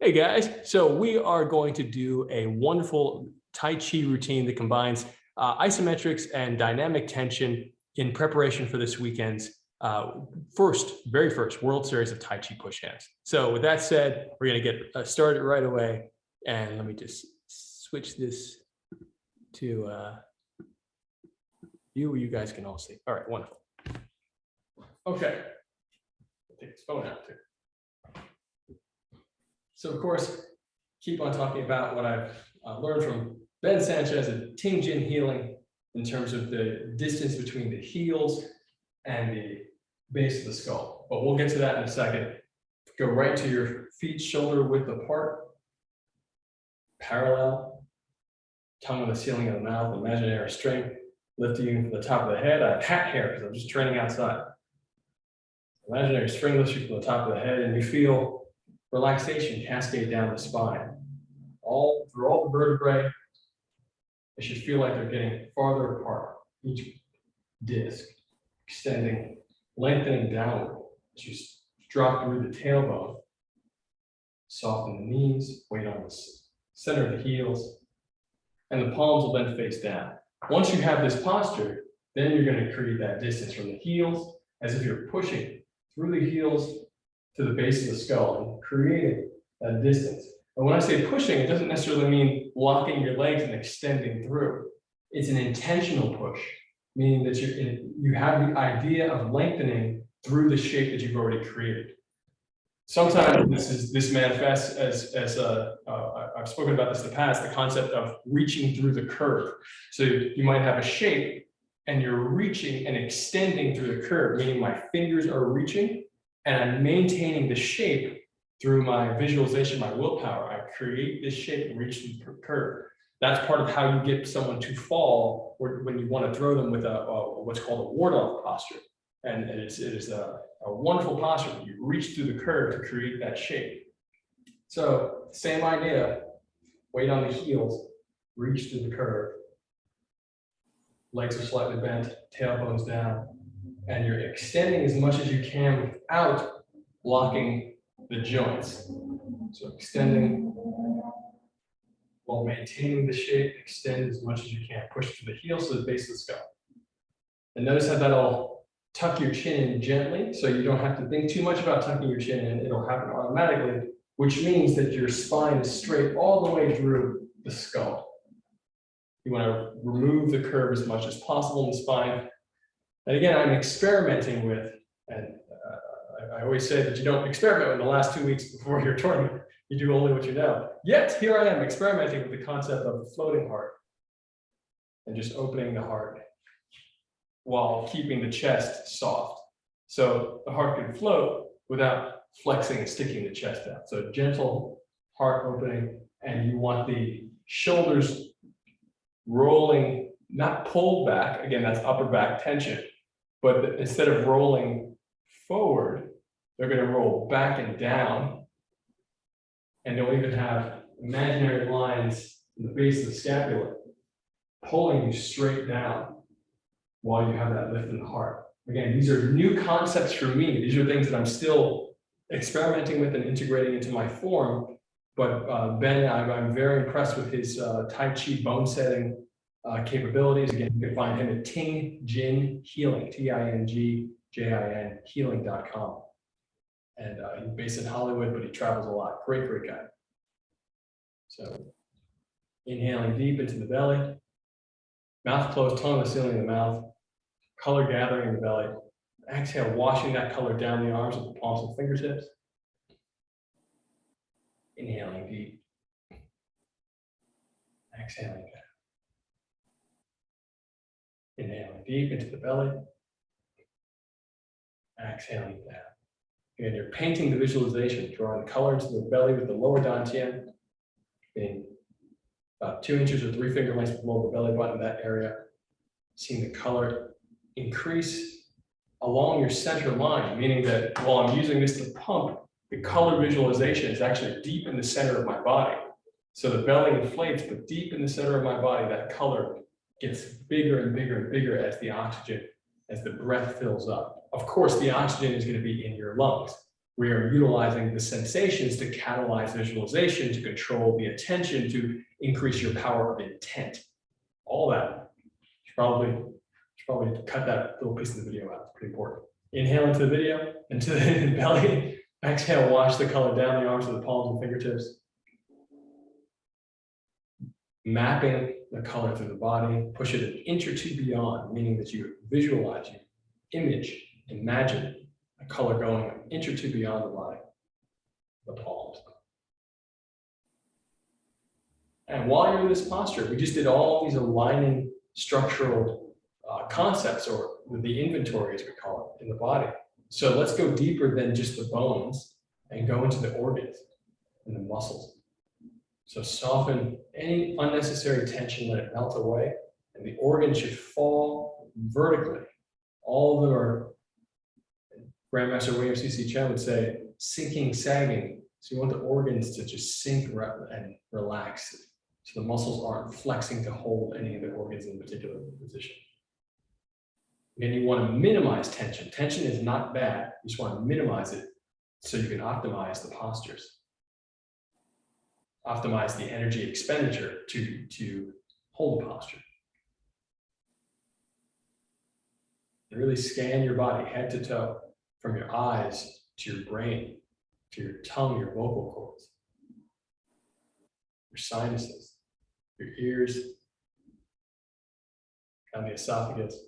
Hey guys, so we are going to do a wonderful Tai Chi routine that combines isometrics and dynamic tension in preparation for this weekend's very first World Series of Tai Chi push hands. So with that said, we're going to get started right away. And let me just switch this to you guys can all see. All right, wonderful. Okay, I'll take this phone out too. So of course, keep on talking about what I've learned from Ben Sanchez at Ting Jin Healing in terms of the distance between the heels and the base of the skull. But we'll get to that in a second. Go right to your feet shoulder width apart, parallel, tongue on the ceiling of the mouth, imaginary string, lifting from the top of the head. I have hat hair because I'm just training outside. Imaginary string lifts you from the top of the head, and you feel relaxation cascade down the spine. All through all the vertebrae, it should feel like they're getting farther apart. Each disc extending, lengthening downward as you drop through the tailbone. Soften the knees, weight on the center of the heels, and the palms will then face down. Once you have this posture, then you're going to create that distance from the heels as if you're pushing through the heels to the base of the skull and creating that distance. And when I say pushing, it doesn't necessarily mean locking your legs and extending through. It's an intentional push, meaning that you have the idea of lengthening through the shape that you've already created. Sometimes this manifests as I've spoken about this in the past, the concept of reaching through the curve. So you might have a shape and you're reaching and extending through the curve, meaning my fingers are reaching and I'm maintaining the shape through my visualization, my willpower. I create this shape and reach the curve. That's part of how you get someone to fall, or when you want to throw them with what's called a ward-off posture. And it is a wonderful posture. You reach through the curve to create that shape. So same idea, weight on the heels, reach through the curve. Legs are slightly bent, tailbone's down, and you're extending as much as you can without blocking the joints. So extending while maintaining the shape, extend as much as you can. Push through the heels to the base of the skull. And notice how that'll tuck your chin in gently, so you don't have to think too much about tucking your chin in. It'll happen automatically, which means that your spine is straight all the way through the skull. You want to remove the curve as much as possible in the spine. And again, I'm experimenting with, and I always say that you don't experiment in the last 2 weeks before your tournament. You do only what you know. Yet here I am experimenting with the concept of the floating heart and just opening the heart while keeping the chest soft. So the heart can float without flexing and sticking the chest out. So gentle heart opening, and you want the shoulders rolling, not pulled back. Again, that's upper back tension. But instead of rolling forward, they're going to roll back and down. And you'll even have imaginary lines in the base of the scapula pulling you straight down while you have that lift in the heart. Again, these are new concepts for me. These are things that I'm still experimenting with and integrating into my form. But Ben, I'm very impressed with his Tai Chi bone setting capabilities. Again, you can find him at Ting Jin Healing, TINGJIN healing.com. And he's based in Hollywood, but he travels a lot. Great, great guy. So inhaling deep into the belly, mouth closed, tongue on the ceiling of the mouth, color gathering in the belly. Exhale, washing that color down the arms with the palms and fingertips. Inhaling deep. Exhaling down. Inhaling deep into the belly. Exhaling down. Again, you're painting the visualization, drawing the color into the belly with the lower dantian, being about 2 inches or 3 finger lengths below the belly button, that area. Seeing the color increase along your center line, meaning that while I'm using this to pump, the color visualization is actually deep in the center of my body. So the belly inflates, but deep in the center of my body, that color gets bigger and bigger and bigger as the oxygen, as the breath fills up. Of course, the oxygen is going to be in your lungs. We are utilizing the sensations to catalyze visualization, to control the attention, to increase your power of intent. All that. Should probably cut that little piece of the video out. It's pretty important. Inhale into the video, into the belly. Exhale, wash the color down the arms with the palms and fingertips. Mapping the color through the body, push it an inch or two beyond, meaning that you visualize, you image, imagine a color going an inch or two beyond the body, the palms. And while you're in this posture, we just did all these aligning structural concepts, or the inventory as we call it, in the body. So let's go deeper than just the bones and go into the organs and the muscles. So soften any unnecessary tension, let it melt away, and the organs should fall vertically. All of them are, Grandmaster William C.C. Chen would say, sinking, sagging. So you want the organs to just sink and relax, so the muscles aren't flexing to hold any of the organs in a particular position. And you want to minimize tension. Tension is not bad. You just want to minimize it so you can optimize the postures. Optimize the energy expenditure to hold the posture. And really scan your body head to toe, from your eyes to your brain, to your tongue, your vocal cords, your sinuses, your ears, down the esophagus,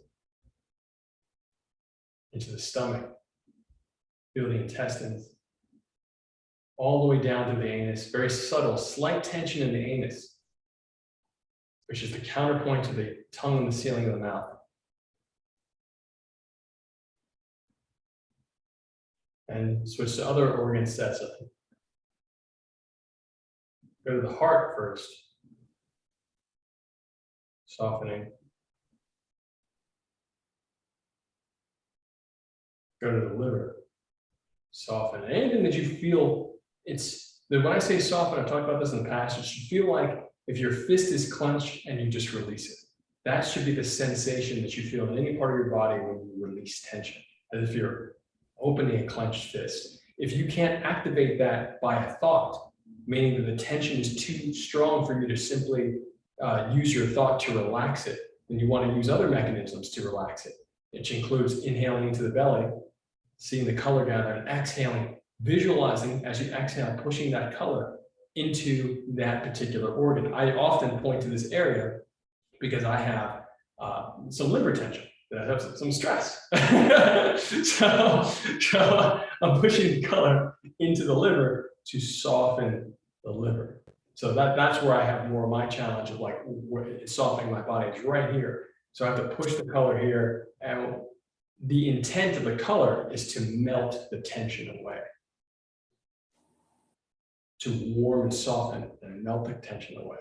into the stomach, feel the intestines, all the way down to the anus. Very subtle, slight tension in the anus, which is the counterpoint to the tongue and the ceiling of the mouth. And switch to other organ sets. Go to the heart first, softening. Go to the liver, soften. Anything that you feel, when I say soften, I've talked about this in the past, it should feel like if your fist is clenched and you just release it. That should be the sensation that you feel in any part of your body when you release tension, as if you're opening a clenched fist. If you can't activate that by a thought, meaning that the tension is too strong for you to simply use your thought to relax it, then you want to use other mechanisms to relax it, which includes inhaling into the belly, seeing the color gather, and exhaling, visualizing as you exhale, pushing that color into that particular organ. I often point to this area because I have some liver tension, that I have some stress. so I'm pushing the color into the liver to soften the liver. So that's where I have more of my challenge of like softening my body is right here. So I have to push the color here, and the intent of the color is to melt the tension away, to warm and soften and melt the tension away.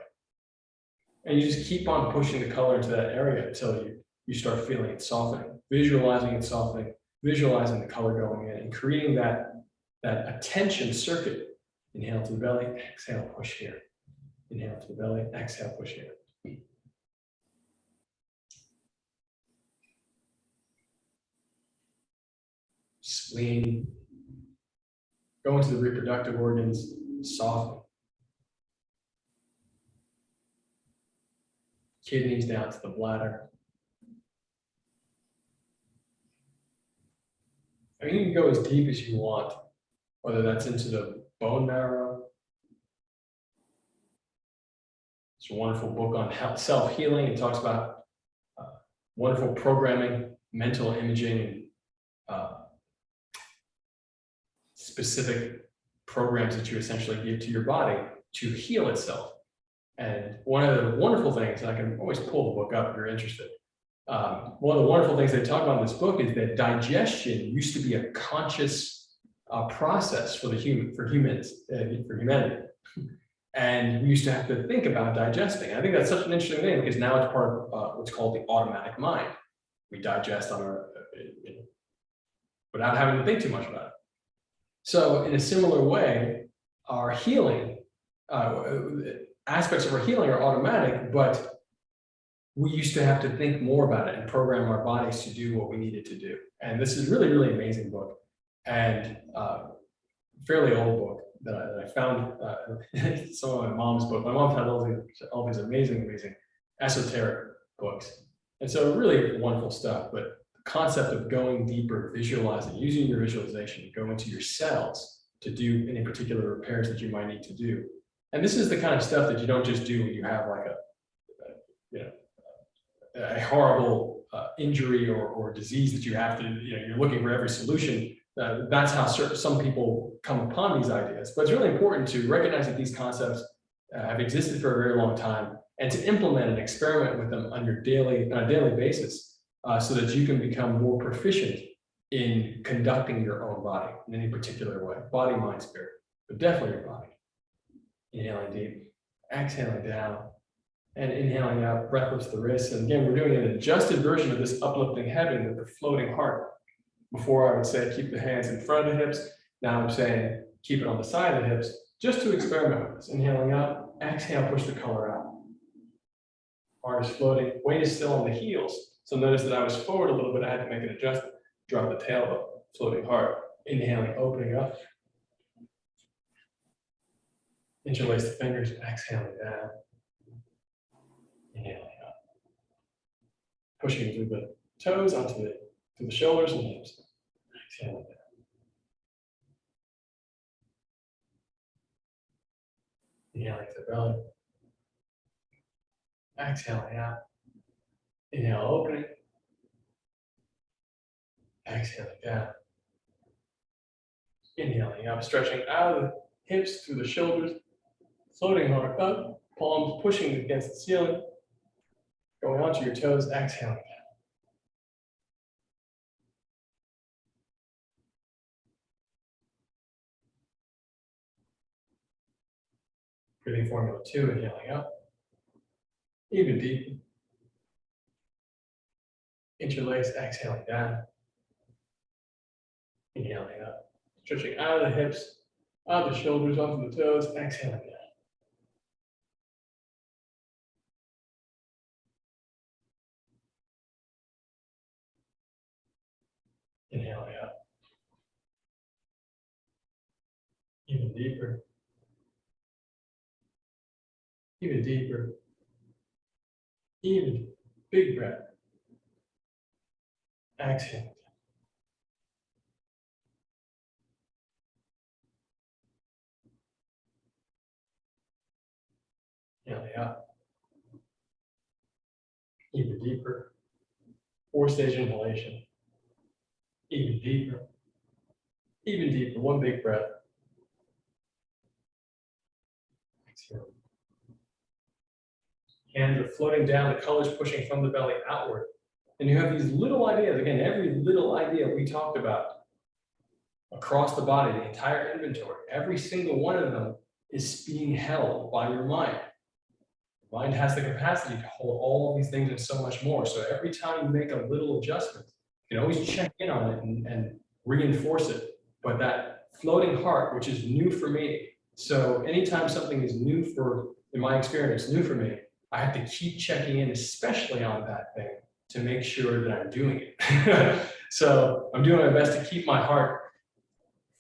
And you just keep on pushing the color into that area until you start feeling it softening, visualizing it softening, visualizing the color going in, and creating that attention circuit. Inhale to the belly, exhale, push here. Inhale to the belly, exhale, push here. Spleen, go into the reproductive organs, soften. Kidneys down to the bladder. I mean, you can go as deep as you want, whether that's into the bone marrow. It's a wonderful book on self-healing. It talks about wonderful programming, mental imaging, and specific programs that you essentially give to your body to heal itself. And one of the wonderful things, and I can always pull the book up if you're interested. One of the wonderful things they talk about in this book is that digestion used to be a conscious process for humanity. And we used to have to think about digesting. I think that's such an interesting thing because now it's part of what's called the automatic mind. We digest on our, without having to think too much about it. So in a similar way, our healing, aspects of our healing are automatic, but we used to have to think more about it and program our bodies to do what we needed to do. And this is really, really amazing book. And fairly old book that I found, some of my mom's book. My mom found all these amazing esoteric books. And so really wonderful stuff, but the concept of going deeper, visualizing, using your visualization to go into your cells to do any particular repairs that you might need to do. And this is the kind of stuff that you don't just do when you have like a horrible injury or disease that you have to, you're looking for every solution. That's how some people come upon these ideas. But it's really important to recognize that these concepts have existed for a very long time, and to implement and experiment with them on a daily basis, so that you can become more proficient in conducting your own body in any particular way, body, mind, spirit, but definitely your body. Inhaling deep, exhaling down, and inhaling out, breath lifts the wrists. And again, we're doing an adjusted version of this uplifting heaven with the floating heart. Before I would say keep the hands in front of the hips. Now I'm saying keep it on the side of the hips, just to experiment with this. Inhaling up, exhale, push the color out. Heart is floating, weight is still on the heels. So notice that I was forward a little bit, I had to make an adjustment. Drop the tailbone, floating heart. Inhaling, opening up. Interlace the fingers, exhaling down. Inhaling up. Pushing through the toes through the shoulders and hips. Exhaling down. Inhaling to the belly. Exhaling out. Inhale, opening. Exhaling down. Inhaling up, stretching out of the hips through the shoulders. Floating heart up, palms pushing against the ceiling. Going onto your toes, exhaling down. Breathing formula 2, inhaling up. Even deeper. Interlace, exhaling down. Inhaling up. Stretching out of the hips, out the shoulders, onto the toes, exhaling down. Inhaling up. Even deeper. Even deeper. Even big breath. Exhale. Inhaling up. Even deeper. 4-stage inhalation. Even deeper. Even deeper. One big breath. Exhale. Hands are floating down, the colors pushing from the belly outward. And you have these little ideas, again, every little idea we talked about across the body, the entire inventory, every single one of them is being held by your mind. The mind has the capacity to hold all of these things and so much more. So every time you make a little adjustment, you can always check in on it and reinforce it. But that floating heart, which is new for me. So anytime something is new in my experience, new for me, I have to keep checking in, especially on that thing, to make sure that I'm doing it. So I'm doing my best to keep my heart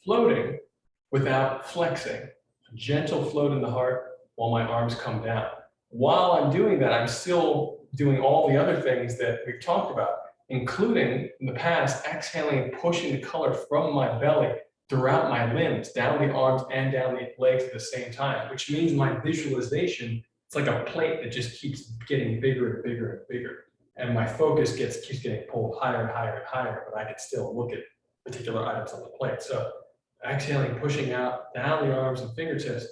floating without flexing. A gentle float in the heart while my arms come down. While I'm doing that, I'm still doing all the other things that we've talked about, including in the past, exhaling and pushing the color from my belly throughout my limbs, down the arms and down the legs at the same time, which means my visualization, it's like a plate that just keeps getting bigger and bigger and bigger. And my focus keeps getting pulled higher and higher and higher, but I can still look at particular items on the plate. So exhaling, pushing out, down the arms and fingertips.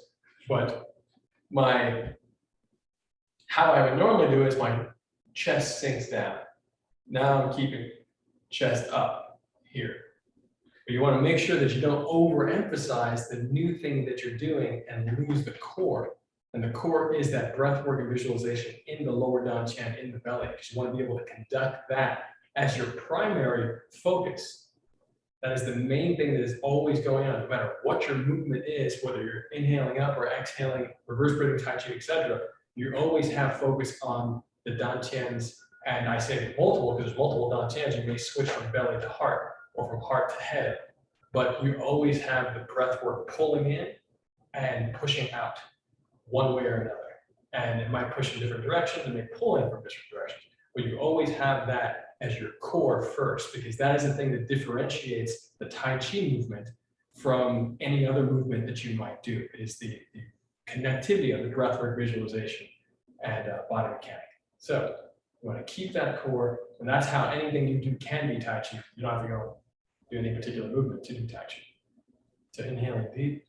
But how I would normally do it is my chest sinks down. Now I'm keeping chest up here. But you want to make sure that you don't overemphasize the new thing that you're doing and lose the core. And the core is that breath work and visualization in the lower dantian, in the belly, because you want to be able to conduct that as your primary focus. That is the main thing that is always going on, no matter what your movement is, whether you're inhaling up or exhaling, reverse breathing, Tai Chi, etc. You always have focus on the dantians. And I say multiple, because there's multiple dantians. You may switch from belly to heart or from heart to head. but you always have the breath work pulling in and pushing out one way or another. And it might push in different directions and may pull in from different directions. But you always have that as your core first, because that is the thing that differentiates the Tai Chi movement from any other movement that you might do. It is the connectivity of the breathwork, visualization, and body mechanic. So you want to keep that core, and that's how anything you do can be Tai Chi. You don't have to go do any particular movement to do Tai Chi. So inhaling deep,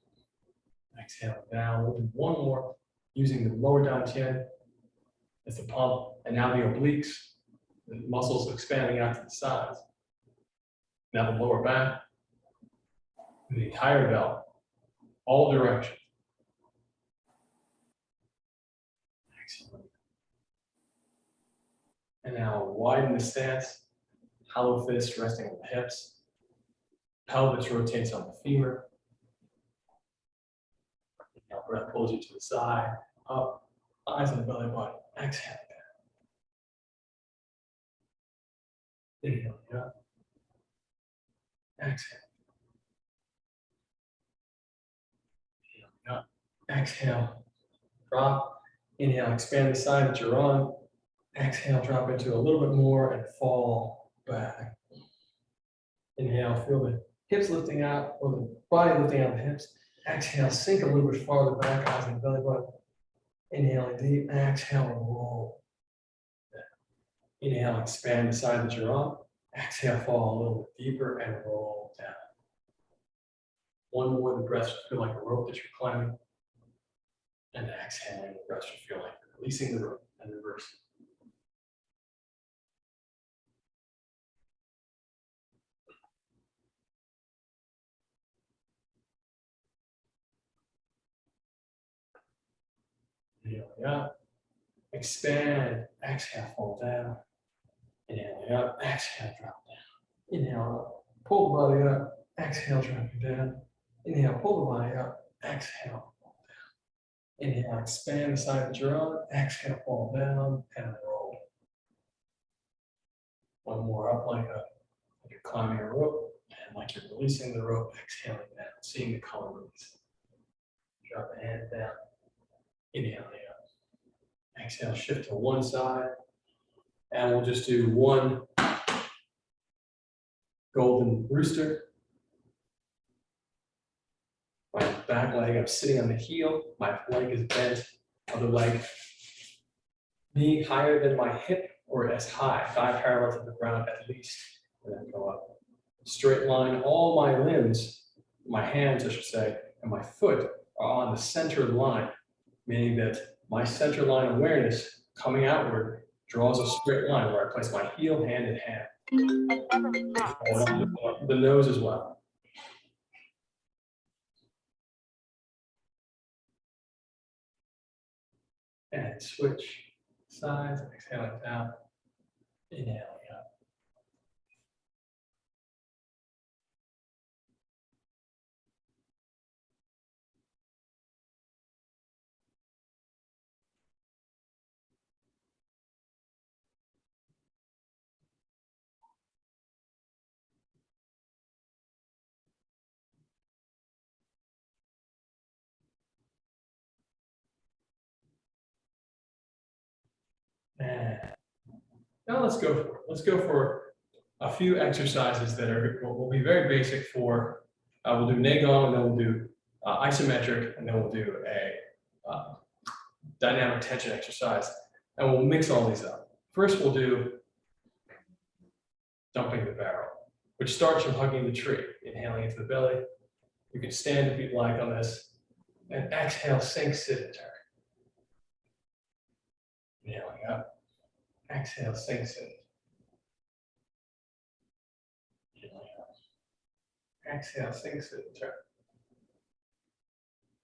exhaling down. We'll do one more using the lower dantian as the pump, and now the obliques, the muscles expanding out to the sides. Now the lower back, the entire belt, all directions. Excellent. And now widen the stance, hollow fist resting on the hips. Pelvis rotates on the femur. Now breath pulls you to the side, up, eyes on the belly button. Exhale down. Inhale up. Exhale. Inhale up. Exhale. Drop. Inhale, expand the side that you're on. Exhale, drop into a little bit more and fall back. Inhale, feel the hips lifting out, or the body lifting out of the hips. Exhale, sink a little bit farther back, eyes on the belly button. Inhaling deep, exhale, roll. Inhale, expand the side that you're on. Exhale, fall a little bit deeper and roll down. One more, the breath should feel like a rope that you're climbing. And exhaling, the breath should feel like you're releasing the rope and reversing. Inhaling up, expand, exhale, fall down. Inhaling up, exhale, drop down. Inhale up, pull the body up, exhale, drop you down. Inhale, pull the body up, exhale, fall down. Inhale, expand the side that you're on, exhale, fall down, and roll. One more up like you're climbing a rope, and like you're releasing the rope, exhaling down, seeing the color release. Drop the hand down, inhaling up. Exhale, shift to one side, and we'll just do one golden rooster. My back leg, I'm sitting on the heel, my leg is bent, other leg, knee higher than my hip or as high, thigh parallel to the ground at least, and then go up. Straight line, all my limbs, my hands I should say, and my foot are on the center line, meaning that my center line awareness coming outward draws a straight line where I place my heel, hand in hand. The nose as well. And switch sides, exhaling down, inhaling up. And now let's go for it. Let's go for a few exercises that will be very basic for, we'll do Neigong, and then we'll do isometric, and then we'll do a dynamic tension exercise, and we'll mix all these up. First, we'll do dumping the barrel, which starts from hugging the tree, inhaling into the belly. You can stand if you'd like on this, and exhale, sink, sit, and turn. Inhaling up, exhale, sink, sit. Inhaling up, exhale, sink, sit, and turn.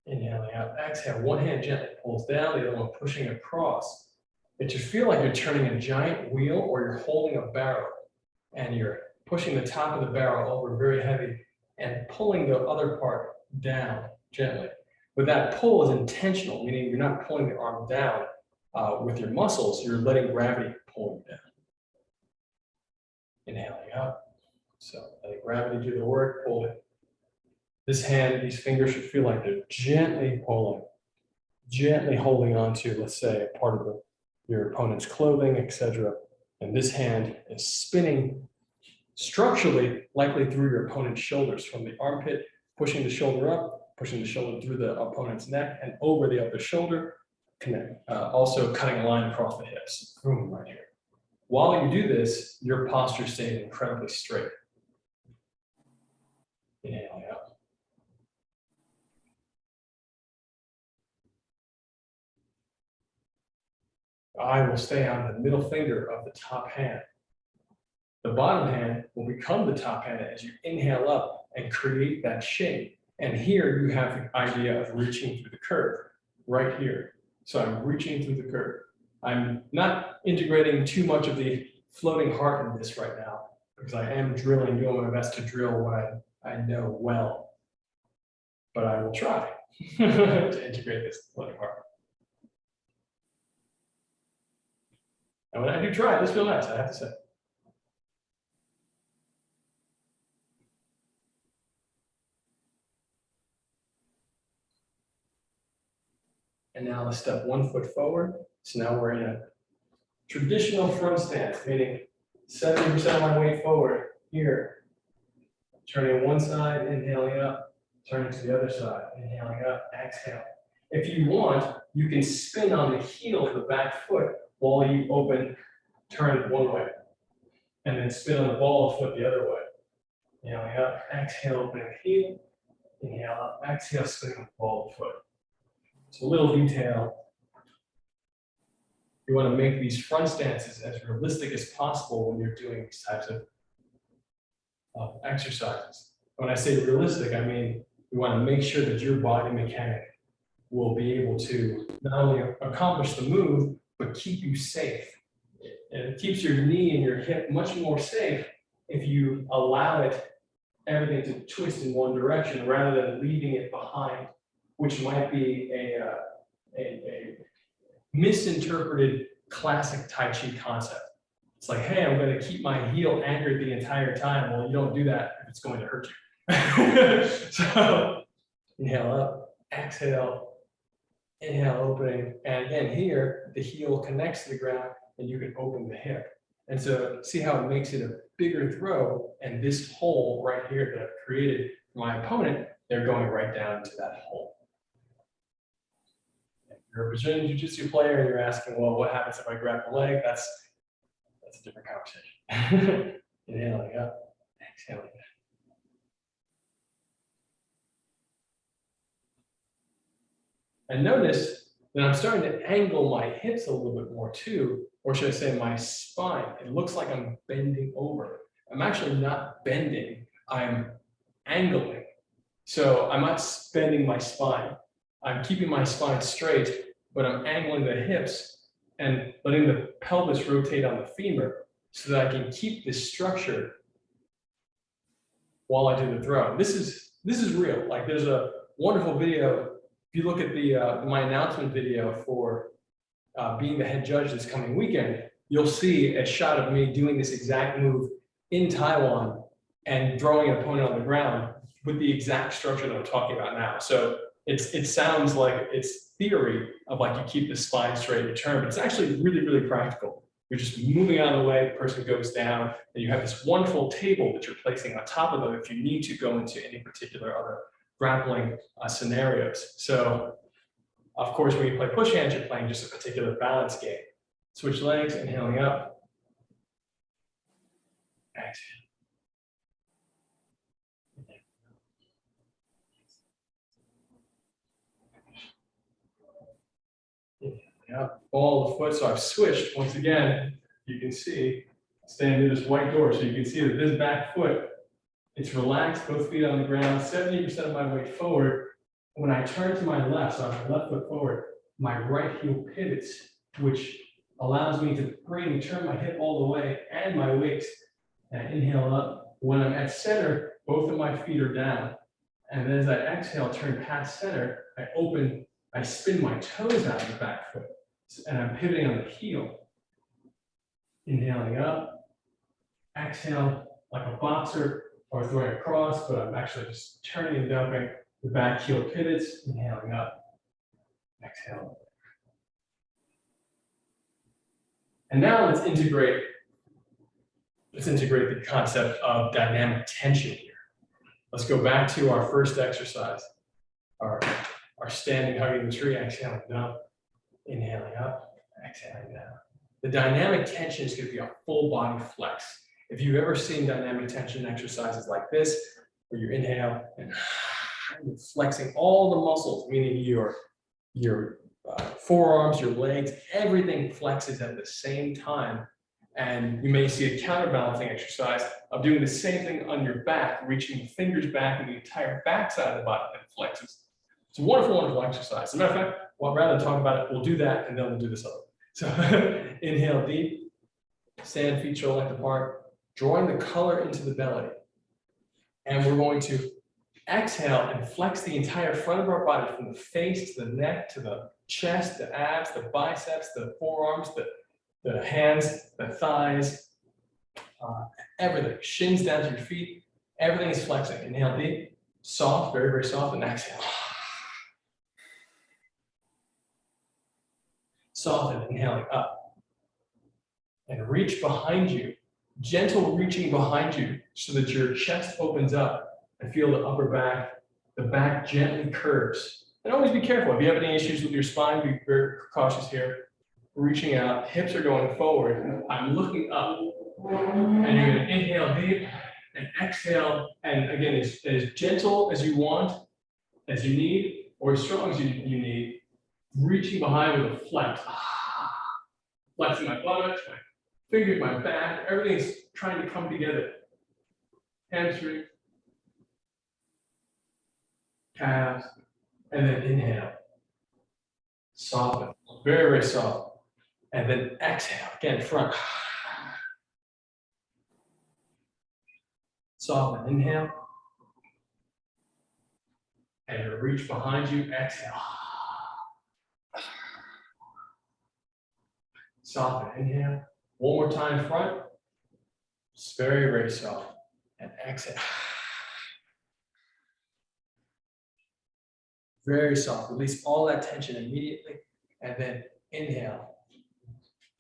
Inhaling up, exhale, one hand gently pulls down, the other one pushing across. It should feel like you're turning a giant wheel or you're holding a barrel and you're pushing the top of the barrel over very heavy and pulling the other part down gently. But that pull is intentional, meaning you're not pulling the arm down with your muscles, you're letting gravity pull you down. Inhaling up, so letting gravity do the work, pull it This hand, these fingers should feel like they're gently pulling, gently holding on to, let's say, a part of your opponent's clothing, etc. And this hand is spinning structurally, likely through your opponent's shoulders, from the armpit, pushing the shoulder up, pushing the shoulder through the opponent's neck and over the upper shoulder, also cutting a line across the hips. Boom, right here. While you do this, your posture stays incredibly straight. Inhaling out. Eye will stay on the middle finger of the top hand. The bottom hand will become the top hand as you inhale up and create that shape. And here you have the idea of reaching through the curve, right here. So I'm reaching through the curve. I'm not integrating too much of the floating heart in this right now, because I am drilling, doing my best to drill what I know well. But I will try to integrate this floating heart. And when I do try, this feels nice, I have to say. And now let's step 1 foot forward. So now we're in a traditional front stance, meaning 70% of my weight forward here. Turning one side, inhaling up, turning to the other side, inhaling up, exhale. If you want, you can spin on the heel of the back foot while you open, turn one way, and then spin on the ball of foot the other way. Inhaling up, exhale, opening the heel, inhale up, exhale, spinning the ball of foot. So a little detail. You want to make these front stances as realistic as possible when you're doing these types of exercises. When I say realistic, I mean you want to make sure that your body mechanic will be able to not only accomplish the move, but keep you safe. And it keeps your knee and your hip much more safe if you allow everything to twist in one direction rather than leaving it behind, which might be a misinterpreted classic Tai Chi concept. It's like, hey, I'm going to keep my heel anchored the entire time. Well, you don't do that if it's going to hurt you. So inhale up, exhale, inhale, opening. And again, here, the heel connects to the ground and you can open the hip. And so see how it makes it a bigger throw. And this hole right here that I've created for my opponent, they're going right down into that hole. If you're a Brazilian Jiu-Jitsu player and you're asking, well, what happens if I grab the leg? That's a different conversation. Inhaling up, exhaling down. And notice that I'm starting to angle my hips a little bit more too, or should I say my spine. It looks like I'm bending over. I'm actually not bending, I'm angling. So I'm not bending my spine. I'm keeping my spine straight, but I'm angling the hips and letting the pelvis rotate on the femur so that I can keep this structure while I do the throw. This is real. Like there's a wonderful video. If you look at my announcement video for being the head judge this coming weekend, you'll see a shot of me doing this exact move in Taiwan and throwing an opponent on the ground with the exact structure that I'm talking about now. So it sounds like it's theory of like you keep the spine straight and turn, but it's actually really, really practical. You're just moving out of the way, the person goes down, and you have this wonderful table that you're placing on top of them if you need to go into any particular other grappling scenarios. So, of course, when you play push hands, you're playing just a particular balance game. Switch legs, inhaling up. Exhale. Up, ball of the foot. So I've switched once again. You can see, standing near this white door, so you can see that this back foot, it's relaxed, both feet on the ground, 70% of my weight forward. When I turn to my left, so I'm left foot forward, my right heel pivots, which allows me to bring and turn my hip all the way and my waist. And I inhale up. When I'm at center, both of my feet are down. And then as I exhale, turn past center, I spin my toes out of the back foot. And I'm pivoting on the heel. Inhaling up. Exhale like a boxer, or throwing across, but I'm actually just turning and dumping. The back heel pivots, inhaling up, exhale. And now let's integrate the concept of dynamic tension here. Let's go back to our first exercise, our standing hugging the tree, exhaling down, inhaling up, exhaling down. The dynamic tension is going to be a full body flex. If you've ever seen dynamic tension exercises like this, where you inhale and you're flexing all the muscles, meaning your forearms, your legs, everything flexes at the same time. And you may see a counterbalancing exercise of doing the same thing on your back, reaching the fingers back and the entire back side of the body that flexes. It's a wonderful, wonderful exercise. As a matter of fact, well, rather than talk about it, we'll do that and then we'll do this other. So inhale deep, stand feet shoulder length apart, drawing the color into the belly. And we're going to exhale and flex the entire front of our body from the face to the neck to the chest, the abs, the biceps, the forearms, the hands, the thighs, everything. Shins down to your feet. Everything is flexing. Inhale deep, soft, very, very soft, and exhale. Soften, inhaling up. And reach behind you. Gentle reaching behind you so that your chest opens up and feel the upper back. The back gently curves. And always be careful. If you have any issues with your spine, be very cautious here. Reaching out, hips are going forward. I'm looking up. And you're going to inhale deep and exhale. And again, as gentle as you want, as you need, or as strong as you need. Reaching behind with a flex. Flexing my buttocks, my fingers, my back. Everything's trying to come together. Hamstring, calves, and then inhale. Soften, very, very soft. And then exhale, again, front. Soften, inhale. And reach behind you, exhale. Soften, inhale. One more time, front. It's very, very soft. And exhale. Very soft. Release all that tension immediately. And then inhale.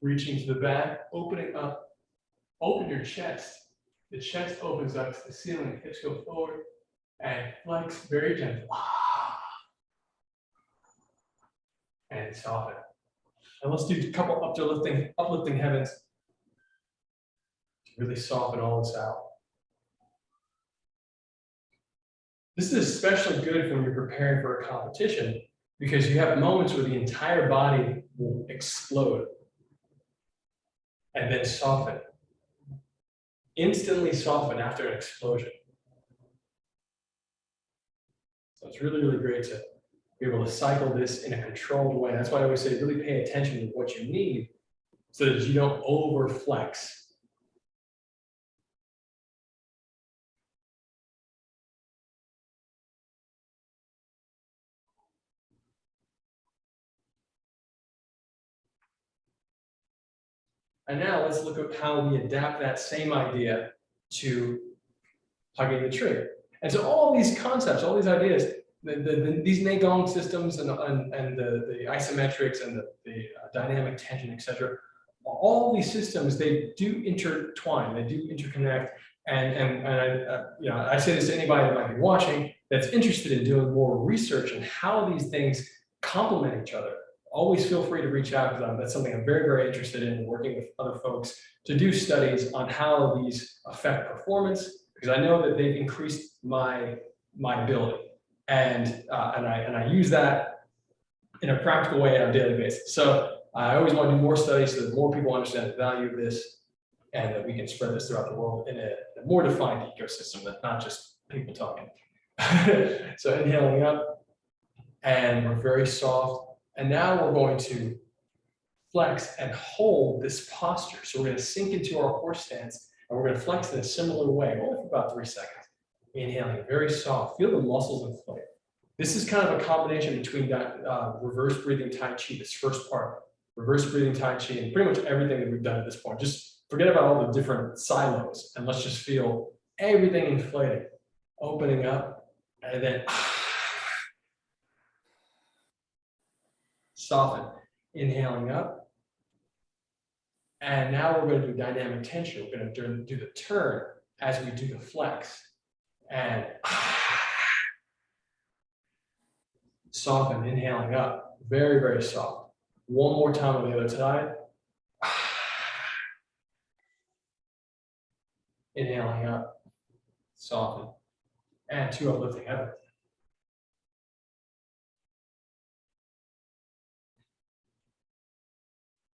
Reaching to the back, opening up. Open your chest. The chest opens up to the ceiling. Hips go forward. And flex very gently. And soften. And let's do a couple uplifting heavens to really soften all this out. This is especially good when you're preparing for a competition because you have moments where the entire body will explode and then soften. Instantly soften after an explosion. So it's really, really great to be able to cycle this in a controlled way. That's why I always say really pay attention to what you need so that you don't over flex. And now let's look at how we adapt that same idea to hugging the tree. And so all these concepts, all these ideas, these Neigong systems and the isometrics and the dynamic tension, etc. All these systems, they do intertwine, they do interconnect. And I say this to anybody that might be watching that's interested in doing more research on how these things complement each other. Always feel free to reach out because that's something I'm very, very interested in, working with other folks to do studies on how these affect performance, because I know that they've increased my ability. And I use that in a practical way on a daily basis. So I always want to do more studies so that more people understand the value of this and that we can spread this throughout the world in a more defined ecosystem that's not just people talking. So inhaling up, and we're very soft. And now we're going to flex and hold this posture. So we're going to sink into our horse stance, and we're going to flex in a similar way, only for about 3 seconds. Inhaling, very soft. Feel the muscles inflate. This is kind of a combination between that reverse breathing Tai Chi, this first part, reverse breathing Tai Chi, and pretty much everything that we've done at this point. Just forget about all the different silos, and let's just feel everything inflating, opening up, and then soften, inhaling up. And now we're going to do dynamic tension. We're going to do the turn as we do the flex. And soften, inhaling up. Very, very soft. One more time on the other side. Inhaling up, soften, and 2 uplifting heavens.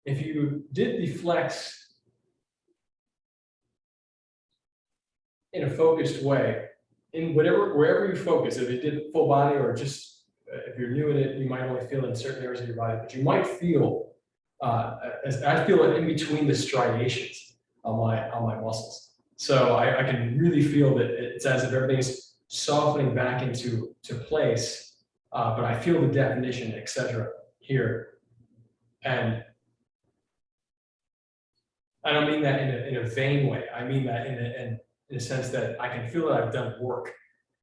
If you did the flex in a focused way, in wherever you focus, if you did full body or just if you're new in it, you might only feel it in certain areas of your body, but you might feel, as I feel it in between the striations on my muscles. So I can really feel that it's as if everything's softening back into place, but I feel the definition, etc. here. And I don't mean that in a vain way. I mean that in a sense that I can feel that I've done work.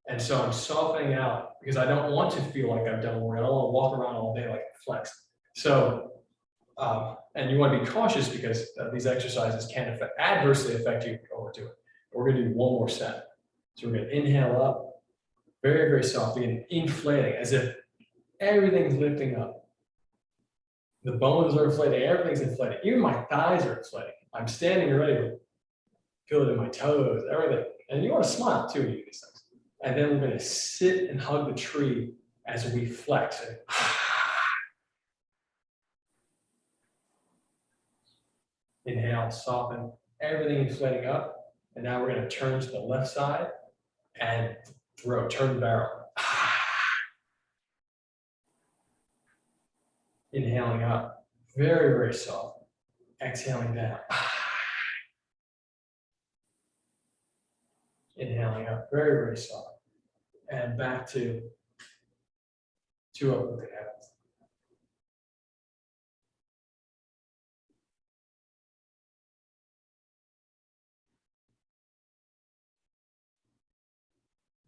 And so I'm softening out because I don't want to feel like I've done work. I don't want to walk around all day like flexed. So, and you want to be cautious because these exercises can adversely affect you if you overdo it. We're going to do one more set. So we're going to inhale up, very, very softly, and inflating as if everything's lifting up. The bones are inflating, everything's inflating. Even my thighs are inflating. I'm standing ready to feel it in my toes, everything. And you want to smile too when you do these things. And then we're going to sit and hug the tree as we flex. Inhale, soften, everything inflating up. And now we're going to turn to the left side and turn the barrel. Inhaling up, very, very soft. Exhaling down. Inhaling up, very, very soft. And back to 2 uplifting heavens.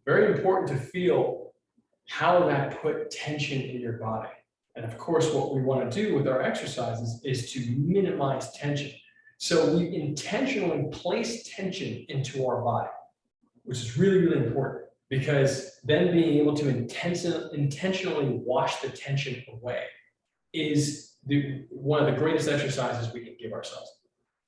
Very important to feel how that put tension in your body. And of course, what we want to do with our exercises is to minimize tension. So we intentionally place tension into our body, which is really, really important, because then being able to intentionally wash the tension away is one of the greatest exercises we can give ourselves.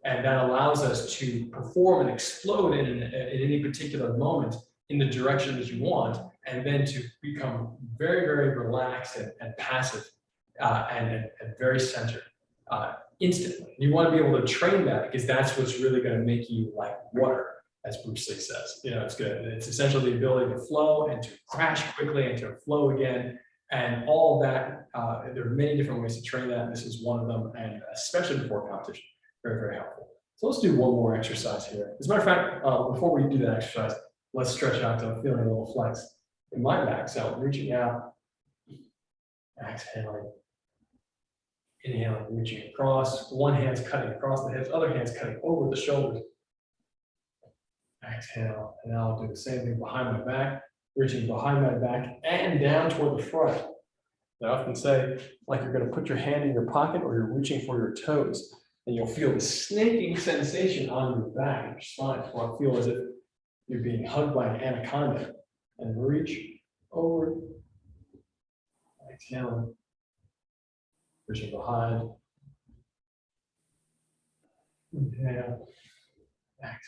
And that allows us to perform and explode in any particular moment in the direction that you want, and then to become very, very relaxed and passive and very centered instantly. You want to be able to train that because that's what's really going to make you like water, as Bruce Lee says. You know, it's good. It's essentially the ability to flow and to crash quickly and to flow again. And all of that, there are many different ways to train that. This is one of them, and especially before competition, very, very helpful. So let's do one more exercise here. As a matter of fact, before we do that exercise, let's stretch out to feeling a little flex in my back. So reaching out, exhaling, inhaling, reaching across. One hand's cutting across the hips, other hand's cutting over the shoulders. Exhale, and now I'll do the same thing behind my back, reaching behind my back and down toward the front. I often say, like you're going to put your hand in your pocket or you're reaching for your toes, and you'll feel the snaking sensation on your back and your spine. Or feel as if you're being hugged by an anaconda. And reach over, exhaling, reaching behind, inhale, exhale.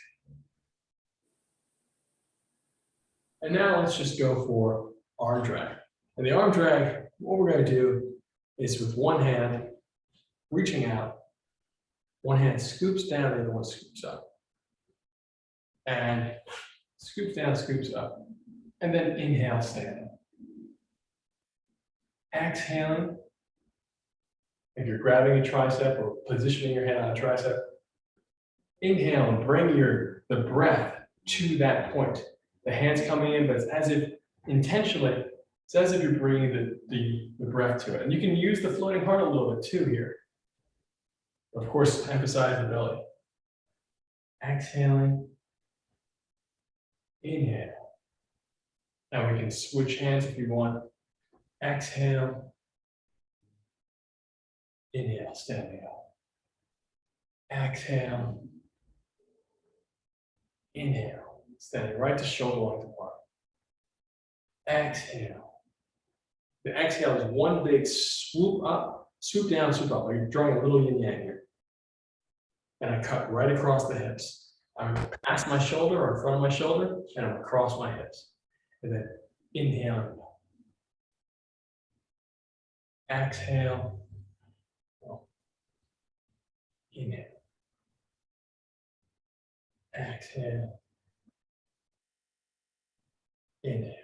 And now let's just go for arm drag. And the arm drag, what we're going to do is with one hand, reaching out, one hand scoops down, the other one scoops up. And scoops down, scoops up. And then inhale, stand. Exhaling. If you're grabbing a tricep or positioning your hand on a tricep, inhale and bring the breath to that point. The hands coming in, but it's as if intentionally, it's as if you're bringing the breath to it. And you can use the floating heart a little bit too here. Of course, emphasize the belly. Exhaling. Inhale. Now we can switch hands if you want. Exhale. Inhale, standing up. Exhale. Inhale, standing right to shoulder length apart. Exhale. The exhale is one big swoop up, swoop down, swoop up. Like you're drawing a little yin yang here. And I cut right across the hips. I'm going to pass my shoulder or in front of my shoulder, and I'm going to cross my hips. And then inhale. Exhale. Inhale. Exhale. Inhale.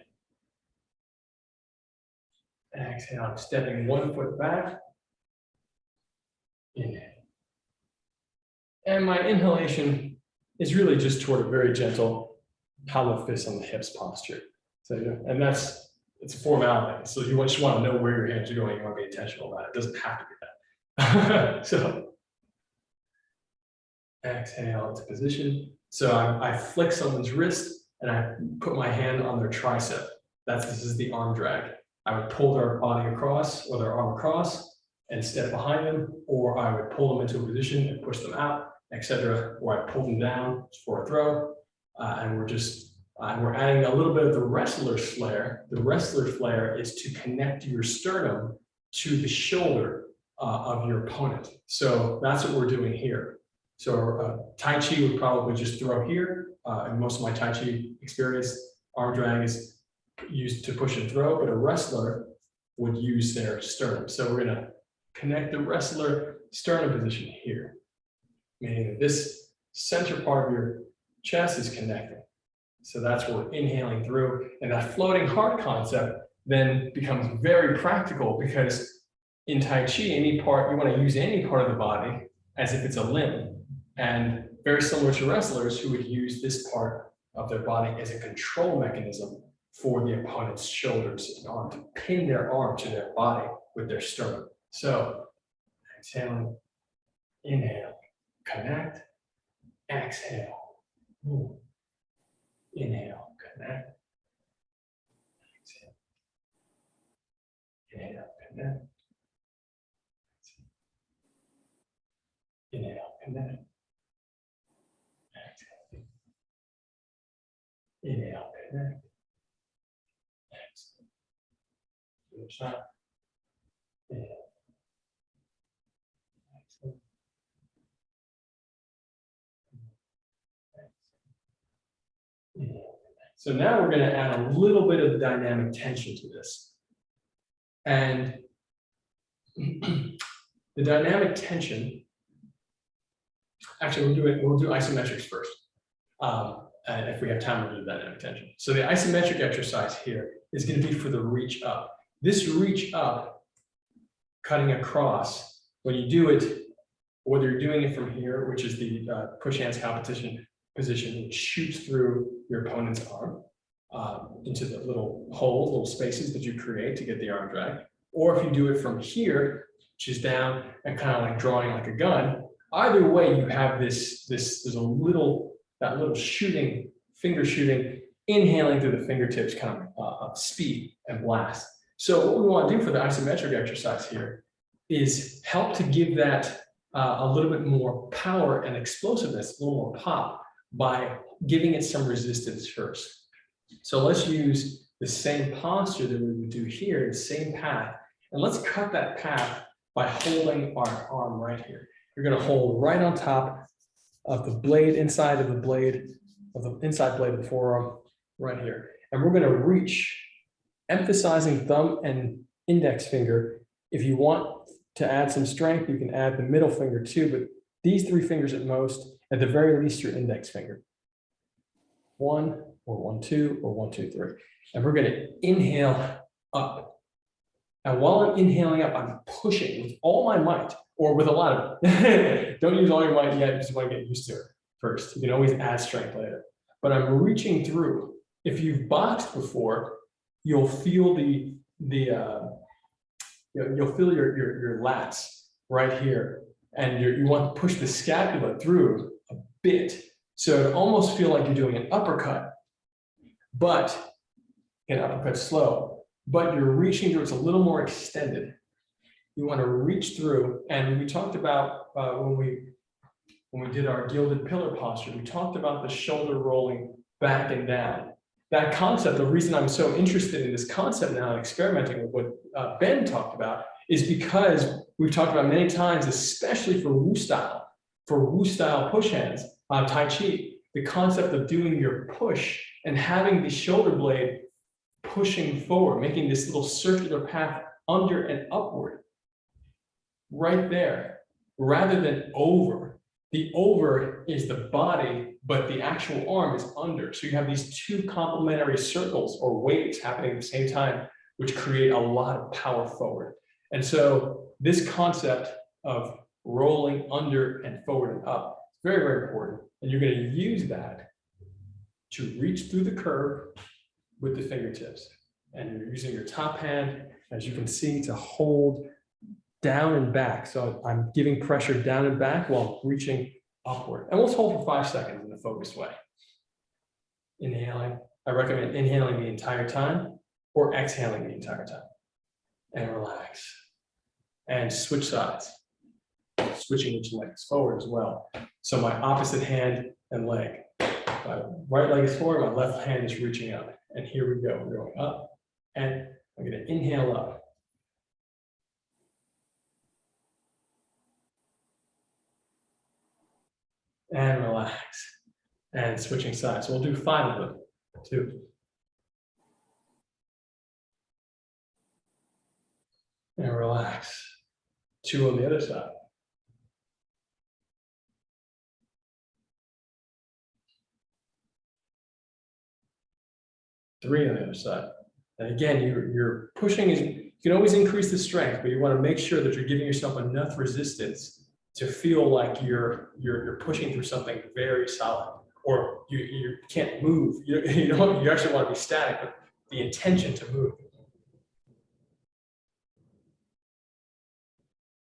Exhale. I'm stepping one foot back. Inhale. And my inhalation is really just toward a very gentle hollow fist on the hips posture. So, and it's a formality. So you just want to know where your hands are going. You want to be intentional about it. It doesn't have to be that. So exhale into position. So I flick someone's wrist and I put my hand on their tricep. This is the arm drag. I would pull their body across or their arm across and step behind them, or I would pull them into a position and push them out, etc. Or I pull them down for a throw, and we're adding a little bit of the wrestler's flare. The wrestler flare is to connect your sternum to the shoulder of your opponent. So that's what we're doing here. So Tai Chi would probably just throw here. In most of my Tai Chi experience, arm drag is used to push and throw, but a wrestler would use their sternum. So we're going to connect the wrestler sternum position here, meaning that this center part of your chest is connecting. So that's where we're inhaling through. And that floating heart concept then becomes very practical, because in Tai Chi, you want to use any part of the body as if it's a limb. And very similar to wrestlers who would use this part of their body as a control mechanism for the opponent's shoulders and arm, to pin their arm to their body with their sternum. So exhaling, inhale, connect, exhale, move. Inhale, connect, exhale, inhale, connect, inhale, connect, exhale, inhale, connect, exhale, other side, inhale, exhale, inhale. So now we're going to add a little bit of dynamic tension to this. And the dynamic tension, actually we'll do isometrics first. And if we have time, we'll do dynamic tension. So the isometric exercise here is going to be for the reach up. This reach up, cutting across, when you do it, whether you're doing it from here, which is the push hands competition position, which shoots through your opponent's arm into the little holes, little spaces that you create to get the arm drag. Or if you do it from here, which is down and kind of like drawing like a gun, either way you have there's a little, that little shooting, finger shooting, inhaling through the fingertips kind of speed and blast. So what we want to do for the isometric exercise here is help to give that a little bit more power and explosiveness, a little more pop, by giving it some resistance first. So let's use the same posture that we would do here, the same path, and let's cut that path by holding our arm right here. You're going to hold right on top of the blade, inside of the blade, of the inside blade of the forearm, right here. And we're going to reach, emphasizing thumb and index finger. If you want to add some strength, you can add the middle finger too, but these three fingers at most, at the very least your index finger. 1 or 1, 2 or 1, 2, 3. And we're going to inhale up. And while I'm inhaling up, I'm pushing with all my might, or with a lot of it. Don't use all your might yet, you just want to get used to it first. You can always add strength later. But I'm reaching through. If you've boxed before, you'll feel you'll feel your lats right here. And you want to push the scapula through a bit. So it almost feel like you're doing an uppercut but again, uppercut slow, but you're reaching through, it's a little more extended. You want to reach through, and we talked about when we did our gilded pillar posture, we talked about the shoulder rolling back and down. That concept, the reason I'm so interested in this concept now and experimenting with what Ben talked about is because we've talked about many times, especially for Wu style push hands, Tai Chi, the concept of doing your push and having the shoulder blade pushing forward, making this little circular path under and upward, right there, rather than over. The over is the body, but the actual arm is under. So you have these two complementary circles or waves happening at the same time, which create a lot of power forward. And so this concept of rolling under and forward and up is very, very important. And you're going to use that to reach through the curve with the fingertips. And you're using your top hand, as you can see, to hold down and back. So I'm giving pressure down and back while reaching upward. And let's hold for 5 seconds in a focused way. Inhaling. I recommend inhaling the entire time or exhaling the entire time. And relax. And switch sides. Switching each leg forward as well. So my opposite hand and leg. My right leg is forward, my left hand is reaching up. And here we go. We're going up. And I'm going to inhale up. And relax. And switching sides. So we'll do 5 of them. 2. And relax. 2 on the other side. Three on the other side. And again, you're pushing, you can always increase the strength, but you want to make sure that you're giving yourself enough resistance to feel like you're pushing through something very solid, or you can't move. You actually want to be static, but the intention to move.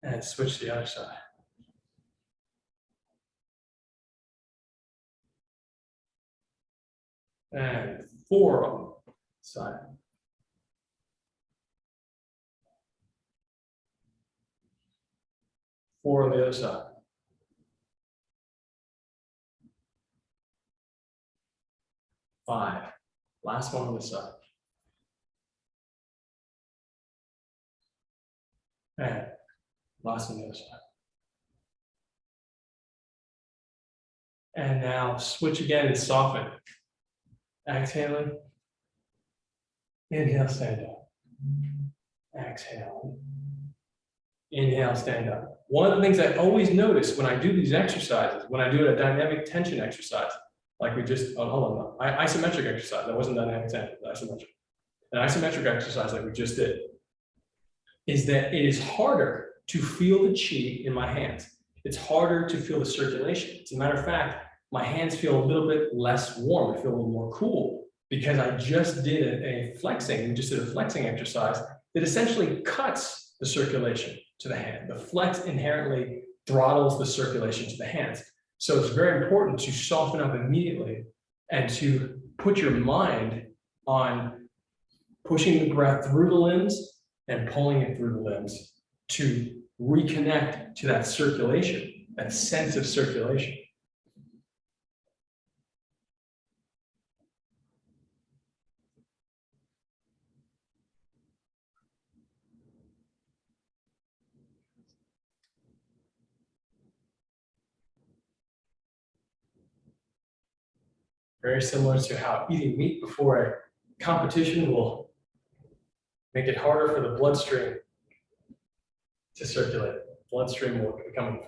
And switch to the other side. And 4 on the side. Four on the other side. 5. Last one on this side. And last on the other side. And now switch again and soften. Exhaling. Inhale, stand up. Exhale. Inhale, stand up. One of the things I always notice when I do these exercises, when I do a dynamic tension exercise, like we just, oh, hold on, isometric exercise, that wasn't dynamic tension, isometric. An isometric exercise like we just did, is that it is harder to feel the chi in my hands. It's harder to feel the circulation. As a matter of fact, my hands feel a little bit less warm, they feel a little more cool, because I just did a flexing, we just did a flexing exercise that essentially cuts the circulation to the hand. The flex inherently throttles the circulation to the hands. So it's very important to soften up immediately and to put your mind on pushing the breath through the limbs and pulling it through the limbs to reconnect to that circulation, that sense of circulation. Very similar to how eating meat before a competition will make it harder for the bloodstream to circulate. Bloodstream will become,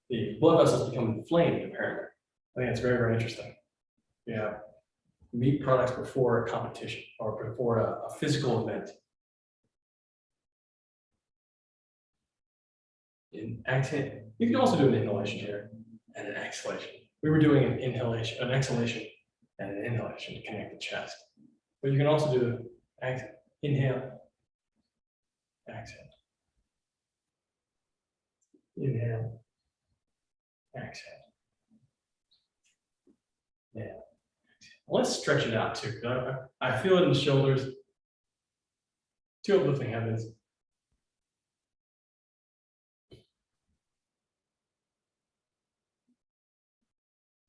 the blood vessels become inflamed, apparently. I think that's very, very interesting. Yeah, meat products before a competition or before a physical event. In exhale, you can also do an inhalation here and an exhalation. We were doing an inhalation, an exhalation, and an inhalation to connect the chest. But you can also do inhale, exhale, inhale, exhale, inhale, exhale. Let's stretch it out too. I feel it in the shoulders. 2 uplifting heavens.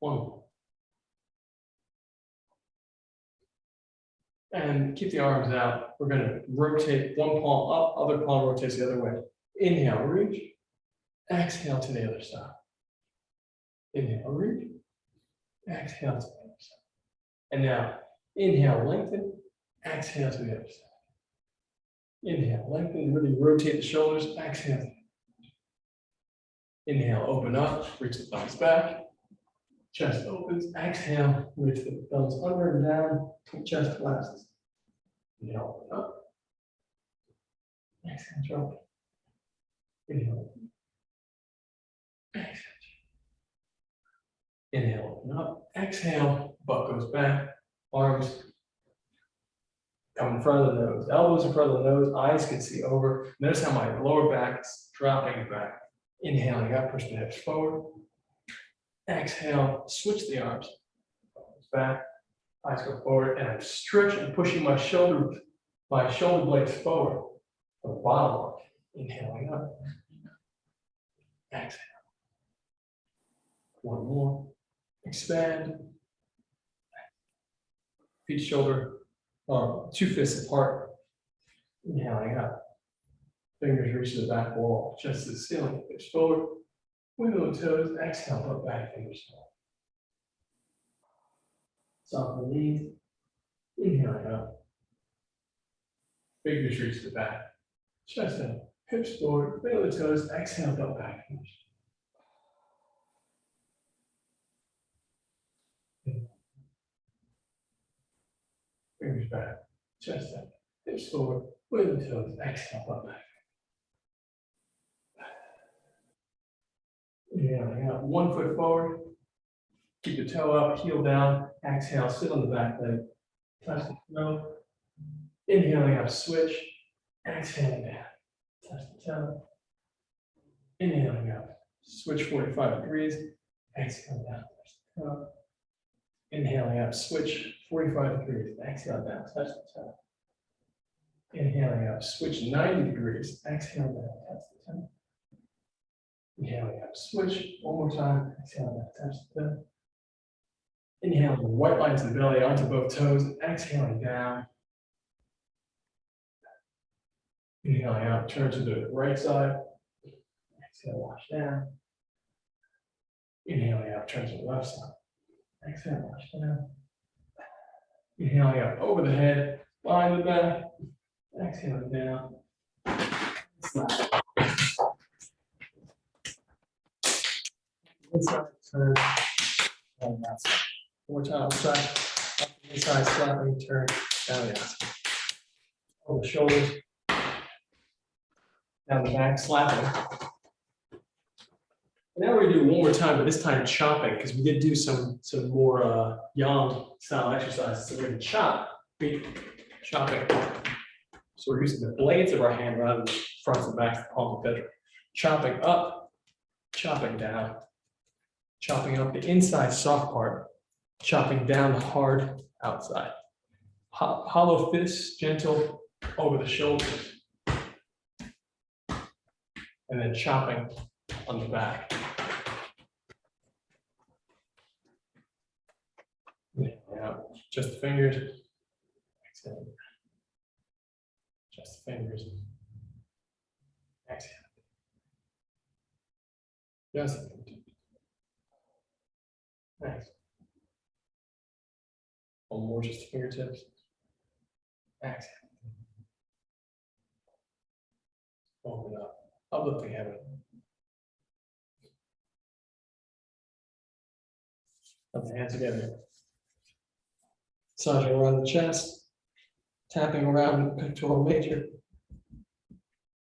1. And keep the arms out. We're going to rotate one palm up, other palm rotates the other way. Inhale, reach. Exhale to the other side. Inhale, reach. Exhale to the other side. And now, inhale, lengthen. Exhale to the other side. Inhale, lengthen, really rotate the shoulders. Exhale. Inhale, open up, reach the thumbs back. Chest opens. Exhale, reach the thumbs under and down. Chest collapses. Inhale, open up. Exhale, drop. Inhale. Exhale. Inhale, open up. Exhale, butt goes back. Arms come in front of the nose. Elbows in front of the nose. Eyes can see over. Notice how my lower back is dropping back. Inhaling up, push the hips forward. Exhale, switch the arms. Back, eyes go forward, and I'm stretching, pushing my shoulder blades forward. From the bottom arm. Inhaling up. Exhale. 1 more. Expand. Feet shoulder, 2 fists apart. Inhaling up. Fingers reach to the back wall, chest to the ceiling, hips forward. Wiggle the toes, exhale, put back fingers forward. Soften the knees. Inhaling up. Fingers reach to the back. Chest up, hips forward, wiggle the toes, exhale, put back fingers. Fingers back, chest up, hips forward, wiggle the toes, exhale, put back. Inhaling out, 1 foot forward. Keep the toe up, heel down. Exhale, sit on the back leg. Touch the toe. Inhaling up, switch. Exhaling down. Touch the toe. Inhaling up, switch 45 degrees. Exhale down, touch the toe. Inhaling up, switch 45 degrees. Exhale down, touch the toe. Inhaling up, switch 90 degrees. Exhale down, touch the toe. Inhaling up, switch 1 more time. Exhale down, touch the toe. Inhaling, white lines in the belly onto both toes. Exhaling down. Inhaling out, turn to the right side. Exhale, wash down. Inhaling out, turn to the left side. Exhale, wash down. Inhaling out over the head, behind the back. Exhaling down. Inside, turn, and that's it. 1 more time, outside, up the inside, slapping, turn, down the outside. On the shoulders, down the back, slapping. And now we're gonna do 1 more time, but this time chopping, because we did do some more yang style exercises. So we're gonna chop, chopping. So we're using the blades of our hand rather than the fronts and backs, the palm of the bedroom. Chopping up, chopping down, chopping up the inside soft part, chopping down the hard outside. Hollow fists, gentle over the shoulders. And then chopping on the back. Out, just the fingers. Exhale. Just the fingers. Exhale. Just the fingers. Nice. 1 more, just the fingertips. Exhale. Open up. Uplifting heaven. Put the hands together. Massaging around the chest. Tapping around the pectoral major.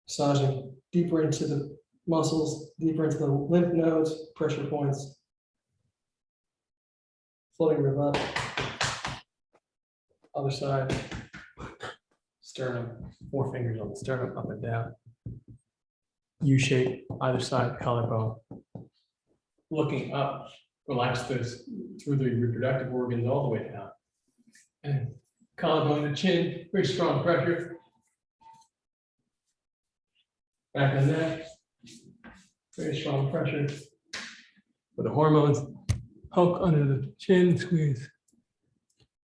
Massaging deeper into the muscles, deeper into the lymph nodes, pressure points. Floating rib up. Other side. Sternum. 4 fingers on the sternum, up and down. U shape, either side, collarbone. Looking up, relax those through the reproductive organs all the way down. And collarbone to chin, very strong pressure. Back on neck, very strong pressure. For the hormones, poke under the chin, squeeze.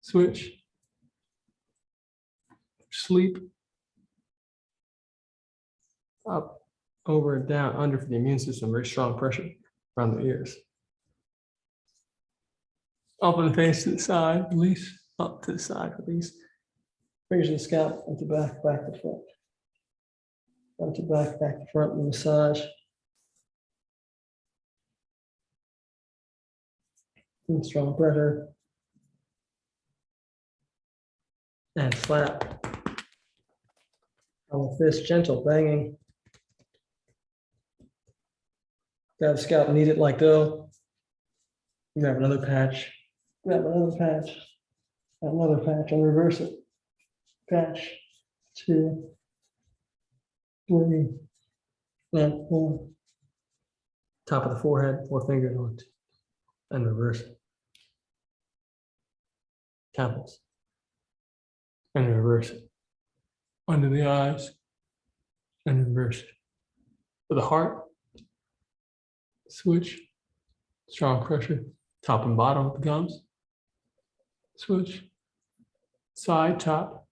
Switch. Sleep. Up, over, and down, under for the immune system, very strong pressure around the ears. Up and face to the side, release. Up to the side, release. Fingers in the scalp, front to back, back to front. Front to back, back to front, and massage. And strong pressure. And slap. On the fist, gentle banging. Grab the scalp, knead it like dough. Grab another patch. Grab another patch. Another patch, and reverse it. Patch, 2, 3, and 4. Top of the forehead, 4 fingers on it, and reverse it. Temples, and reverse it. Under the eyes, and reverse it. For the heart, switch, strong pressure, top and bottom of the gums. Switch, side, top,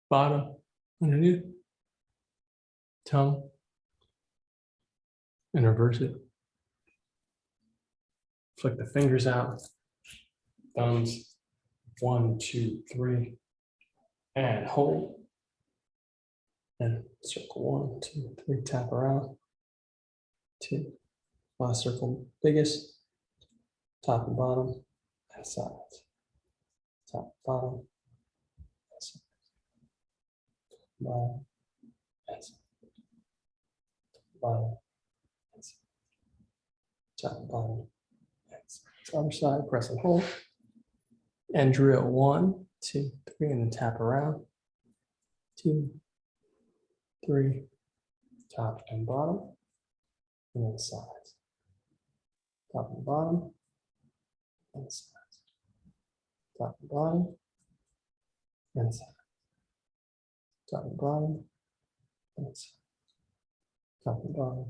bottom, underneath, tongue, and reverse it. Flick the fingers out, thumbs, 1, 2, 3, and hold. And circle 1, 2, 3, tap around. 2, last circle, biggest, top and bottom, and sides. Top, bottom, and sides. Bottom, and sides. Bottom, and sides. Top, bottom, and sides. Other side, press and hold. And drill 1, 2, 3, and then tap around. 2, 3, top and bottom, and then sides. Top and bottom, and sides. Top and bottom, and sides. Top and bottom, and sides. Top and bottom,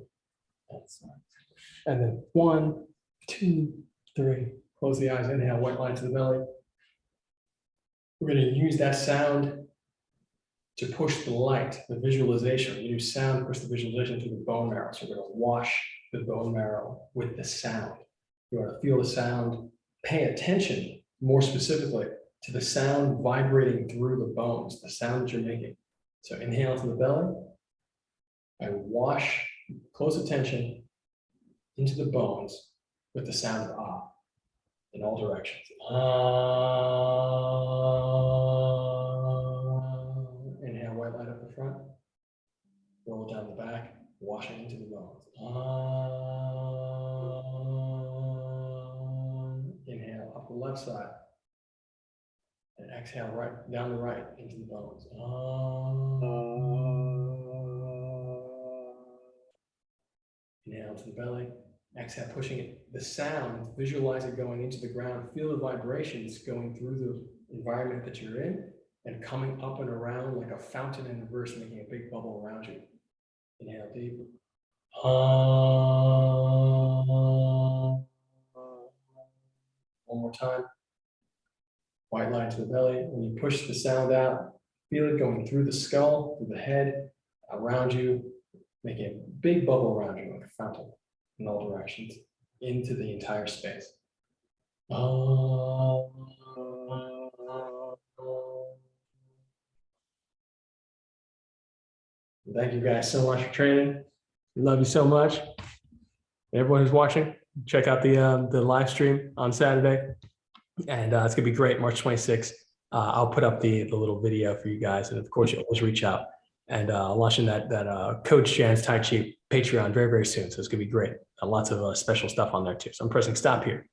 and sides. And then 1, 2, 3. Close the eyes, inhale, white line to the belly. We're going to use that sound to push the light, the visualization. We use sound to push the visualization through the bone marrow. So we're going to wash the bone marrow with the sound. You want to feel the sound, pay attention more specifically to the sound vibrating through the bones, the sound that you're making. So inhale to the belly and wash, close attention into the bones with the sound of ah in all directions. Inhale, white light up the front, roll it down the back, washing into the bones. Inhale up the left side, and exhale right down the right into the bones. Inhale to the belly, exhale pushing it. The sound, visualize it going into the ground. Feel the vibrations going through the environment that you're in and coming up and around like a fountain in reverse, making a big bubble around you. Inhale deep. One more time. White line to the belly. When you push the sound out, feel it going through the skull, through the head, around you, making a big bubble around you like a fountain in all directions, into the entire space. Thank you guys so much for training. Love you so much. Everyone who's watching, check out the live stream on Saturday. And it's gonna be great, March 26th. I'll put up the little video for you guys. And of course, you'll always reach out. And launching that Coach Jan's Tai Chi Patreon very, very soon. So it's gonna be great. Lots of special stuff on there too. So I'm pressing stop here.